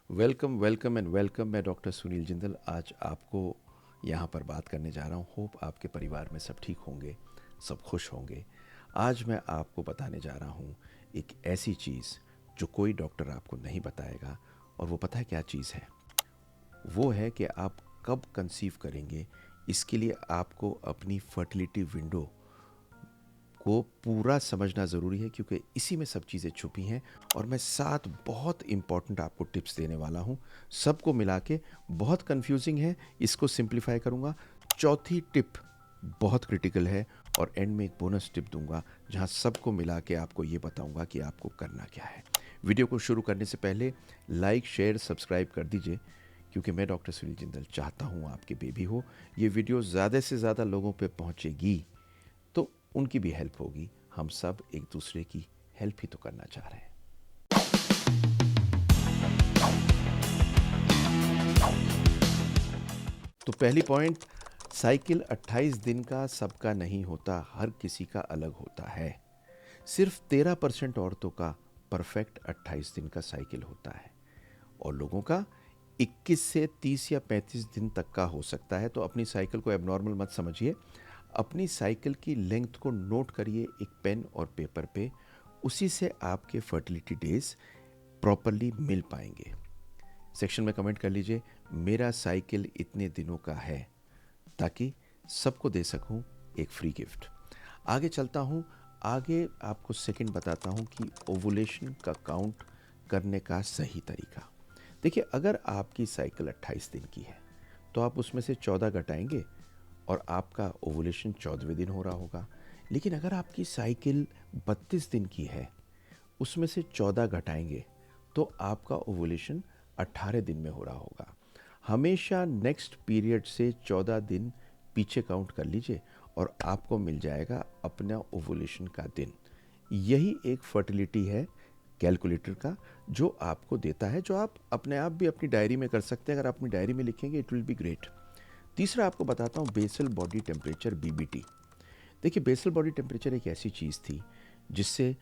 Welcome welcome and welcome. मैं doctor Sunil Jindal आज आपको यहाँ पर बात करने जा रहा हूँ। होप आपके परिवार में सब ठीक होंगे, सब खुश होंगे। आज मैं आपको बताने जा रहा हूँ एक ऐसी चीज़ जो कोई डॉक्टर आपको नहीं बताएगा। और वो पता है क्या चीज़ है? वो है कि आप कब कंसीव करेंगे। इसके लिए आपको अपनी फर्टिलिटी विंडो को पूरा समझना ज़रूरी है, क्योंकि इसी में सब चीज़ें छुपी हैं। और मैं 7 बहुत इम्पॉर्टेंट आपको टिप्स देने वाला हूँ, सबको मिला के। बहुत कंफ्यूजिंग है, इसको सिंप्लीफाई करूँगा। चौथी टिप बहुत क्रिटिकल है, और एंड में एक बोनस टिप दूंगा जहाँ सबको मिला के आपको ये बताऊंगा कि आपको करना क्या है। वीडियो को शुरू करने से पहले लाइक शेयर सब्सक्राइब कर दीजिए, क्योंकि मैं डॉक्टर सुनील जिंदल चाहता हूँ आपके बेबी हो। ये वीडियो ज़्यादा से ज़्यादा लोगों पे पहुँचेगी तो उनकी भी हेल्प होगी। हम सब एक दूसरे की हेल्प ही तो करना चाह रहे हैं। तो पहली पॉइंट, साइकिल 28 दिन का सबका नहीं होता, हर किसी का अलग होता है। सिर्फ 13% औरतों का परफेक्ट 28 दिन का साइकिल होता है, और लोगों का 21 से 30 या 35 दिन तक का हो सकता है। तो अपनी साइकिल को एबनॉर्मल मत समझिए। अपनी साइकिल की लेंथ को नोट करिए एक पेन और पेपर पे। उसी से आपके फर्टिलिटी डेज प्रॉपरली मिल पाएंगे। सेक्शन में कमेंट कर लीजिए मेरा साइकिल इतने दिनों का है, ताकि सबको दे सकूं एक फ्री गिफ्ट। आगे चलता हूं। आगे आपको सेकंड बताता हूं कि ओवुलेशन का काउंट करने का सही तरीका। देखिए, अगर आपकी साइकिल 28 दिन की है तो आप उसमें से 14 घटाएंगे और आपका ओवुलेशन 14वें दिन हो रहा होगा। लेकिन अगर आपकी साइकिल 32 दिन की है, उसमें से 14 घटाएंगे तो आपका ओवुलेशन 18 दिन में हो रहा होगा। हमेशा नेक्स्ट पीरियड से 14 दिन पीछे काउंट कर लीजिए और आपको मिल जाएगा अपना ओवुलेशन का दिन। यही एक फर्टिलिटी है कैलकुलेटर का, जो आपको देता है, जो आप अपने आप भी अपनी डायरी में कर सकते हैं। अगर आप अपनी डायरी में लिखेंगे इट विल बी ग्रेट। तीसरा आपको बताता हूँ बेसल बॉडी टेम्परेचर, बीबीटी। देखिए, बेसल बॉडी टेम्परेचर एक ऐसी चीज़ थी जिससे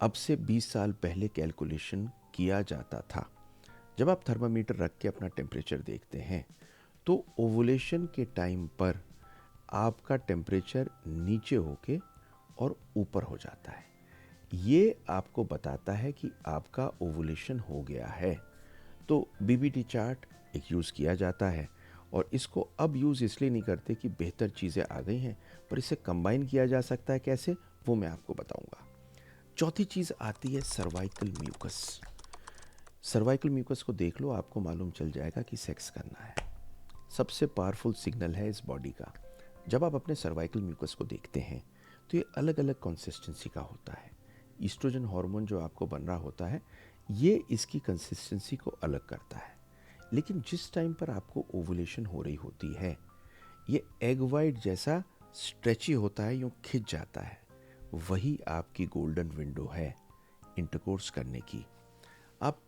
अब से 20 साल पहले कैलकुलेशन किया जाता था। जब आप थर्मामीटर रख के अपना टेम्परेचर देखते हैं तो ओवुलेशन के टाइम पर आपका टेम्परेचर नीचे होके और ऊपर हो जाता है। ये आपको बताता है कि आपका ओवुलेशन हो गया है। तो बीबीटी चार्ट एक यूज़ किया जाता है, और इसको अब यूज़ इसलिए नहीं करते कि बेहतर चीज़ें आ गई हैं, पर इसे कंबाइन किया जा सकता है। कैसे, वो मैं आपको बताऊंगा। चौथी चीज़ आती है सर्वाइकल म्यूकस। सर्वाइकल म्यूकस को देख लो, आपको मालूम चल जाएगा कि सेक्स करना है। सबसे पावरफुल सिग्नल है इस बॉडी का। जब आप अपने सर्वाइकल म्यूकस को देखते हैं तो ये अलग अलग कंसिस्टेंसी का होता है। ईस्ट्रोजन हार्मोन जो आपको बन रहा होता है, ये इसकी कंसिस्टेंसी को अलग करता है। लेकिन जिस टाइम पर आपको ओवुलेशन हो रही होती है, ये एग वाइट जैसा स्ट्रेची होता है, यूँ खिंच जाता है। वही आपकी गोल्डन विंडो है इंटरकोर्स करने की। आप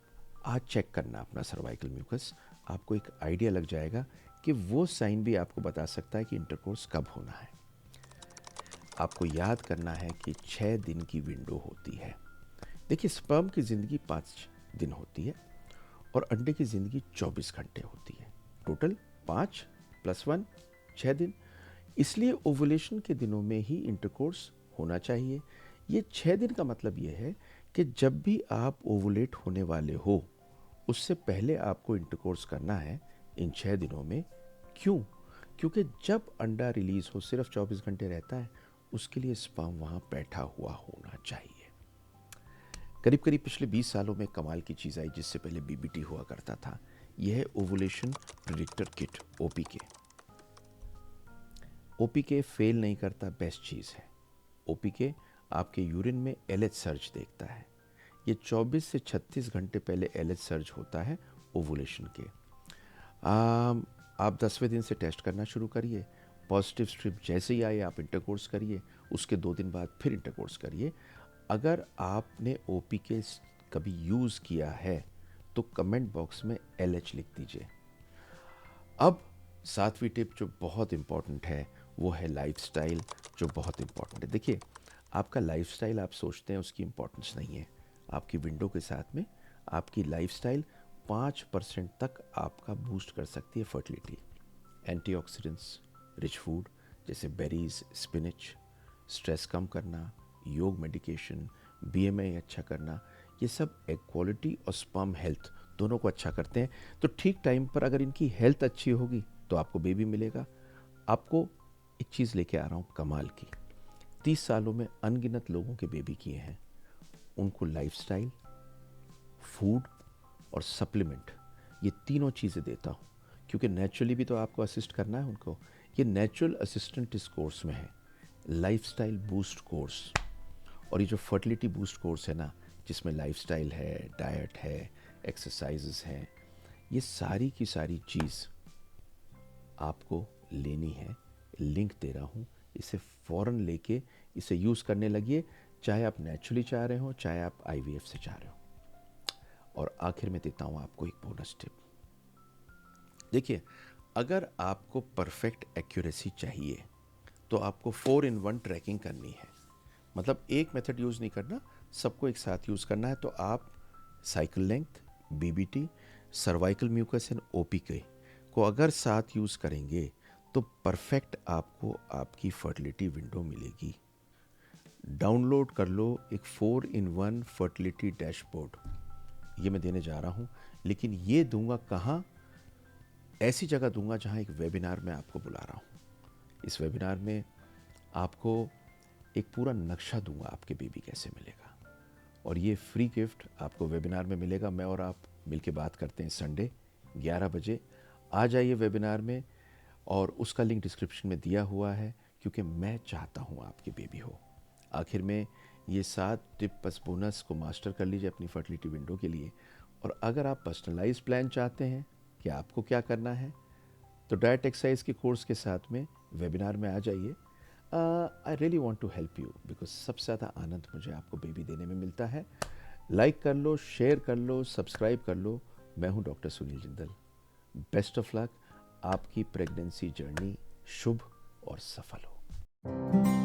आज चेक करना अपना सर्वाइकल म्यूकस, आपको एक आइडिया लग जाएगा कि वो साइन भी आपको बता सकता है कि इंटरकोर्स कब होना है। आपको याद करना है कि 6 दिन की विंडो होती है। देखिए, स्पर्म की ज़िंदगी 5 दिन होती है और अंडे की ज़िंदगी 24 घंटे होती है। टोटल 5 + 1 6 दिन। इसलिए ओवुलेशन के दिनों में ही इंटरकोर्स होना चाहिए। ये 6 दिन का मतलब ये है कि जब भी आप ओवुलेट होने वाले हो, उससे पहले आपको इंटरकोर्स करना है इन 6 दिनों में। क्यों? क्योंकि जब अंडा रिलीज हो सिर्फ 24 घंटे रहता है, उसके लिए स्पर्म वहाँ बैठा हुआ होना चाहिए। करीब करीब पिछले 20 सालों में कमाल की चीज़ आई जिससे पहले बीबीटी हुआ करता था। यह है ओवुलेशन प्रिडिक्टर किट, ओपीके। ओपीके फेल नहीं करता, बेस्ट चीज़ है। ओपीके आपके यूरिन में एलएच सर्ज देखता है। ये 24 से 36 घंटे पहले एलएच सर्ज होता है ओवुलेशन के। आप 10वें दिन से टेस्ट करना शुरू करिए। पॉजिटिव स्ट्रिप जैसे ही आए आप इंटरकोर्स करिए, उसके 2 दिन बाद फिर इंटरकोर्स करिए। अगर आपने ओपीके कभी यूज़ किया है तो कमेंट बॉक्स में एलएच लिख दीजिए। अब 7वीं टिप जो बहुत इम्पॉर्टेंट है वो है लाइफस्टाइल, जो बहुत इम्पॉर्टेंट है। देखिए, आपका लाइफस्टाइल आप सोचते हैं उसकी इम्पोर्टेंस नहीं है। आपकी विंडो के साथ में आपकी लाइफस्टाइल 5% तक आपका बूस्ट कर सकती है फर्टिलिटी। एंटीऑक्सीडेंट्स रिच फूड जैसे बेरीज, स्पिनच, स्ट्रेस कम करना, योग मेडिकेशन, बीएमआई अच्छा करना, ये सब एग क्वालिटी और स्पर्म हेल्थ दोनों को अच्छा करते हैं। तो ठीक टाइम पर अगर इनकी हेल्थ अच्छी होगी तो आपको बेबी मिलेगा। आपको एक चीज़ लेके आ रहा हूँ कमाल की। 30 सालों में अनगिनत लोगों के बेबी किए हैं। उनको लाइफस्टाइल, फूड और सप्लीमेंट, ये तीनों चीज़ें देता हूँ, क्योंकि नेचुरली भी तो आपको असिस्ट करना है उनको। ये नेचुरल असिस्टेंट इस कोर्स में है, लाइफस्टाइल बूस्ट कोर्स। और ये जो फर्टिलिटी बूस्ट कोर्स है ना, जिसमें लाइफस्टाइल है, डाइट है, एक्सरसाइजेस हैं, ये सारी की सारी चीज़ आपको लेनी है। लिंक दे रहा हूँ, इसे फ़ौरन लेके इसे यूज़ करने लगिए, चाहे आप नेचुरली चाह रहे हो, चाहे आप आईवीएफ से चाह रहे हो। और आखिर में देता हूँ आपको एक बोनस टिप। देखिए, अगर आपको परफेक्ट एक्यूरेसी चाहिए तो आपको 4-in-1 ट्रैकिंग करनी है। मतलब एक मेथड यूज़ नहीं करना, सबको एक साथ यूज़ करना है। तो आप cycle length, BBT, cervical mucus and OPK को अगर साथ यूज़ करेंगे तो परफेक्ट आपको आपकी फर्टिलिटी विंडो मिलेगी। डाउनलोड कर लो एक 4-in-1 फर्टिलिटी डैशबोर्ड, ये मैं देने जा रहा हूँ। लेकिन ये दूंगा कहाँ? ऐसी जगह दूंगा जहाँ एक वेबिनार में आपको बुला रहा हूँ। इस वेबिनार में आपको एक पूरा नक्शा दूंगा आपके बेबी कैसे मिलेगा, और ये फ्री गिफ्ट आपको वेबिनार में मिलेगा। मैं और आप मिलके बात करते हैं संडे 11 बजे। आ जाइए वेबिनार में, और उसका लिंक डिस्क्रिप्शन में दिया हुआ है, क्योंकि मैं चाहता हूँ आपके बेबी हो। आखिर में ये 7 टिप बस बोनस को मास्टर कर लीजिए अपनी फर्टिलिटी विंडो के लिए। और अगर आप पर्सनलाइज प्लान चाहते हैं कि आपको क्या करना है, तो डाइट एक्सरसाइज के कोर्स के साथ में वेबिनार में आ जाइए। I really want to help you, because सबसे ज़्यादा आनंद मुझे आपको बेबी देने में मिलता है। लाइक कर लो, शेयर कर लो, सब्सक्राइब कर लो। मैं हूँ doctor Sunil Jindal. Best of luck, आपकी प्रेगनेंसी जर्नी शुभ और सफल हो।